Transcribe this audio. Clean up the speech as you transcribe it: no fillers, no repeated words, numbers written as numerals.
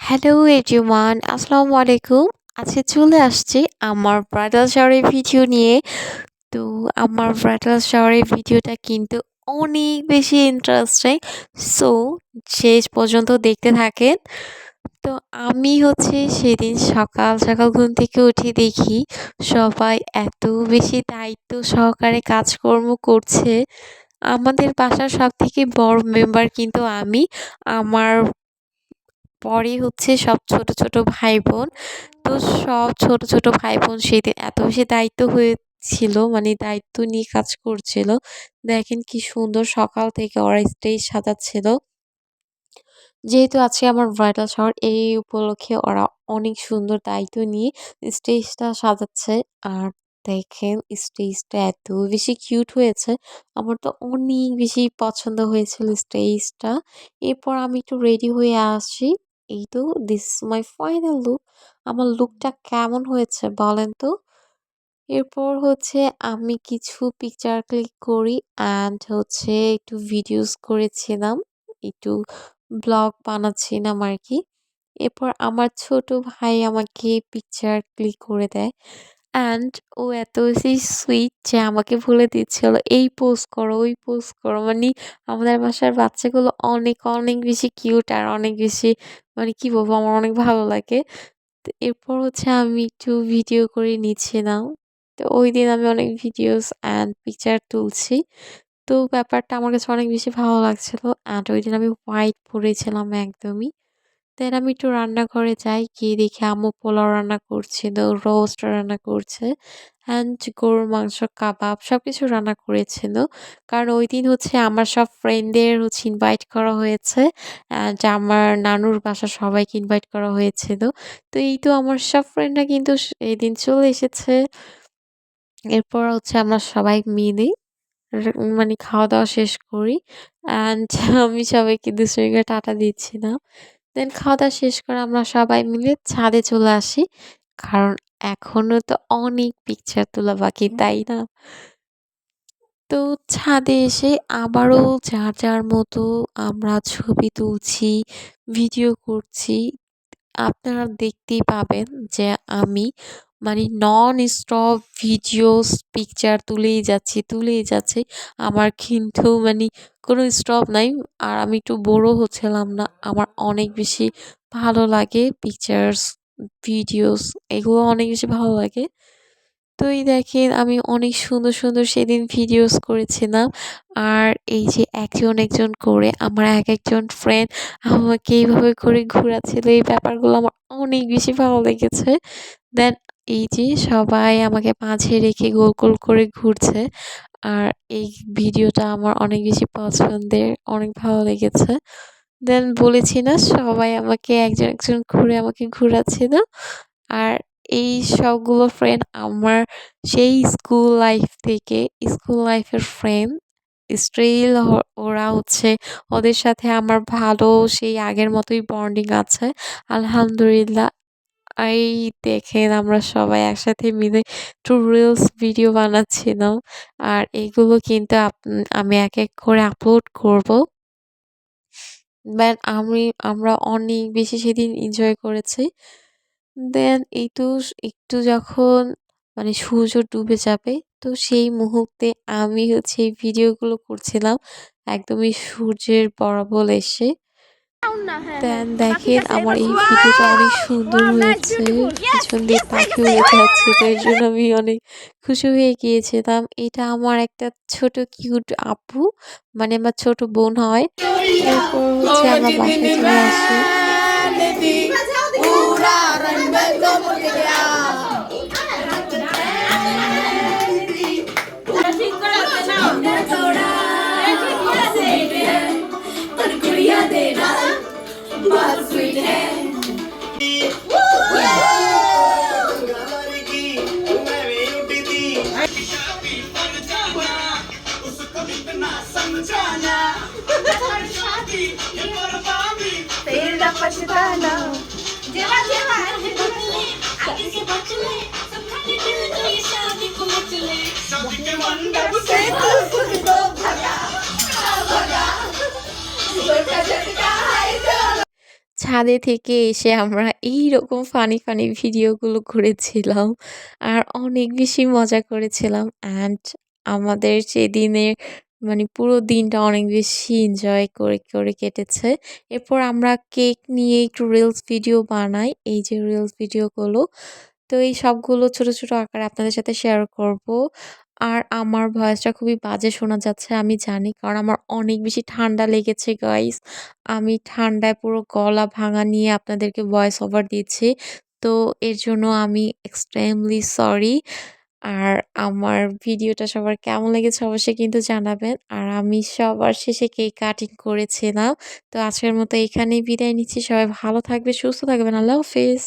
Hello everyone, আসসালামু আলাইকুম। আজকে চলে আসছি আমার ব্রাইডাল শাওয়ারের ভিডিও নিয়ে। তো আমার ব্রাইডাল শাওয়ারের ভিডিওটা কিন্তু অনেক বেশি ইন্টারেস্টিং। সো শেষ পর্যন্ত দেখতে থাকেন। তো আমি হচ্ছে সেদিন সকাল সকাল ঘুম থেকে উঠে দেখি সবাই এত বেশি দায়িত্ব সহকারে কাজকর্ম করছে। আমাদের বাসার সবথেকে বড় মেম্বার কিন্তু আমি। আমার পরে হচ্ছে সব ছোট ছোট ভাই বোন। তো সব ছোট ছোট ভাই বোন সেদিন এত বেশি দায়িত্ব হয়েছিল, মানে দায়িত্ব নিয়ে কাজ করছিল। দেখেন কি সুন্দর সকাল থেকে ওরা স্টেজ সাজাচ্ছিল। যেহেতু আজকে আমার ব্রাইডাল শাওয়ার, এই উপলক্ষে ওরা অনেক সুন্দর দায়িত্ব নিয়ে স্টেজটা সাজাচ্ছে। আর দেখেন স্টেজটা এত বেশি কিউট হয়েছে। আমার তো অনেক বেশি পছন্দ হয়েছিল স্টেজটা। এরপর আমি একটু রেডি হয়ে আসি। এই তো দিস মাই ফাইনাল লুক। আমার লুকটা কেমন হয়েছে বলেন তো? এরপর হচ্ছে আমি কিছু পিকচার ক্লিক করি অ্যান্ড হচ্ছে একটু ভিডিওস করেছিলাম, একটু ব্লগ বানাচ্ছিলাম আর কি। এরপর আমার ছোট ভাই আমাকে পিকচার ক্লিক করে দেয় অ্যান্ড ও এত বেশি সুইট যে আমাকে বলে দিচ্ছিল এই পোস্ট করো ওই পোস্ট করো। মানে আমাদের বাসার বাচ্চাগুলো অনেক অনেক বেশি কিউট আর অনেক বেশি, মানে কি বলবো, আমার অনেক ভালো লাগে। তো এরপর হচ্ছে আমি একটু ভিডিও করে নিচ্ছিলাম। তো ওইদিন আমি অনেক ভিডিওস অ্যান্ড পিকচার তুলছি। তো ব্যাপারটা আমার কাছে অনেক বেশি ভালো লাগছিল। অ্যান্ড ওইদিন আমি হোয়াইট পরেছিলাম একদমই। দেন আমি একটু রান্নাঘরে যাই, গিয়ে দেখি আম্মু পোলাও রান্না করছিল, রোস্ট রান্না করছে অ্যান্ড গরুর মাংস, কাবাব সবকিছু রান্না করেছিল। কারণ ওইদিন হচ্ছে আমার সব ফ্রেন্ডদের হচ্ছে ইনভাইট করা হয়েছে অ্যান্ড আমার নানুর বাসার সবাইকে ইনভাইট করা হয়েছিল। তো এই তো আমার সব ফ্রেন্ডরা কিন্তু এই দিন চলে এসেছে। এরপর হচ্ছে আমরা সবাই মিলে মানে খাওয়া-দাওয়া শেষ করি। অ্যান্ড আমি সবাইকে ২ করে টাটা দিচ্ছিলাম। দেন খাওয়া-দাওয়া শেষ করে আমরা সবাই মিলে ছাদে চলে আসি। কারণ এখনো তো অনেক পিকচার তোলা বাকি, তাই না? তো ছাদে এসে আবারও যার যার মতো আমরা ছবি তুলছি, ভিডিও করছি। আপনারা দেখতেই পাবেন যে আমি মানে নন স্টপ ভিডিওস পিকচার তুলেই যাচ্ছি। আমার কিন্তু মানে কোনো স্টপ নাই। আর আমি একটু বোরও হচ্ছিলাম না। আমার অনেক বেশি ভালো লাগে পিকচার্স, ভিডিওস, এগুলো অনেক বেশি ভালো লাগে। তো এই দেখেন আমি অনেক সুন্দর সুন্দর সেদিন ভিডিওস করেছিলাম। আর এই যে একজন একজন করে আমার একজন ফ্রেন্ড আমাকে এইভাবে করে ঘোরাচ্ছিল, এই ব্যাপারগুলো আমার অনেক বেশি ভালো লেগেছে। দেন এই যে সবাই আমাকে মাঝে রেখে গোল গোল করে ঘুরছে। আর এই ভিডিওটা আমার অনেক বেশি পছন্দের, অনেক ভালো লেগেছে। দেন বলেছি না, সবাই আমাকে একজন একজন করে আমাকে ঘোরাচ্ছিল। আর এই সবগুলো ফ্রেন্ড আমার সেই স্কুল লাইফ থেকে, স্কুল লাইফের ফ্রেন্ড। স্টিল ওরা হচ্ছে, ওদের সাথে আমার ভালো সেই আগের মতোই বন্ডিং আছে আলহামদুলিল্লাহ। এই দেখেন আমরা সবাই একসাথে মিলে একটু রিলস ভিডিও বানাচ্ছিলাম। আর এগুলো কিন্তু আমি এক এক করে আপলোড করব। বাট আমরা অনেক বেশি সেদিন এনজয় করেছি। দেন এই তো একটু যখন মানে সূর্য ডুবে যাবে, তো সেই মুহূর্তে আমি হচ্ছে এই ভিডিওগুলো করছিলাম একদমই সূর্যের বরাবর এসে। দেন দেখেন আমার এই ভিডিওটা অনেক সুন্দর হয়েছে। পিছন দিয়ে পাখি উড়ে যাচ্ছে, তো এর জন্য আমি অনেক খুশি হয়ে গিয়েছিলাম। এটা আমার একটা ছোট কিউট আপু, মানে আমার ছোট বোন হয়। এরপর হচ্ছে আমরা বাসায় চলে আসি। ছাদে থেকে এসে আমরা এইরকম ফানি ভিডিওগুলো করেছিলাম। আর অনেক বেশি মজা করেছিলাম। অ্যান্ড আমাদের সেদিনের মানে পুরো দিনটা অনেক বেশি এনজয় করে কেটেছে। এরপর আমরা কেক নিয়ে একটু রিলস ভিডিও বানাই। এই যে রিলস ভিডিওগুলো। তো এই সবগুলো ছোট আকারে আপনাদের সাথে শেয়ার করব। আর আমার ভয়েসটা খুবই বাজে শোনা যাচ্ছে আমি জানি। কারণ আমার অনেক বেশি ঠান্ডা লেগেছে গাইস। আমি ঠান্ডায় পুরো গলা ভাঙা নিয়ে আপনাদেরকে ভয়েস ওভার দিচ্ছি। তো এর জন্য আমি এক্সট্রিমলি সরি। আর আমার ভিডিওটা সবার কেমন লেগেছে অবশ্যই কিন্তু জানাবেন। আর আমি সবার শেষে কেক কাটিং করেছিলাম। তো আজকের মতো এখানেই বিদায় নিচ্ছি। সবাই ভালো থাকবে, সুস্থ থাকবেন। আল্লাহ হাফেজ।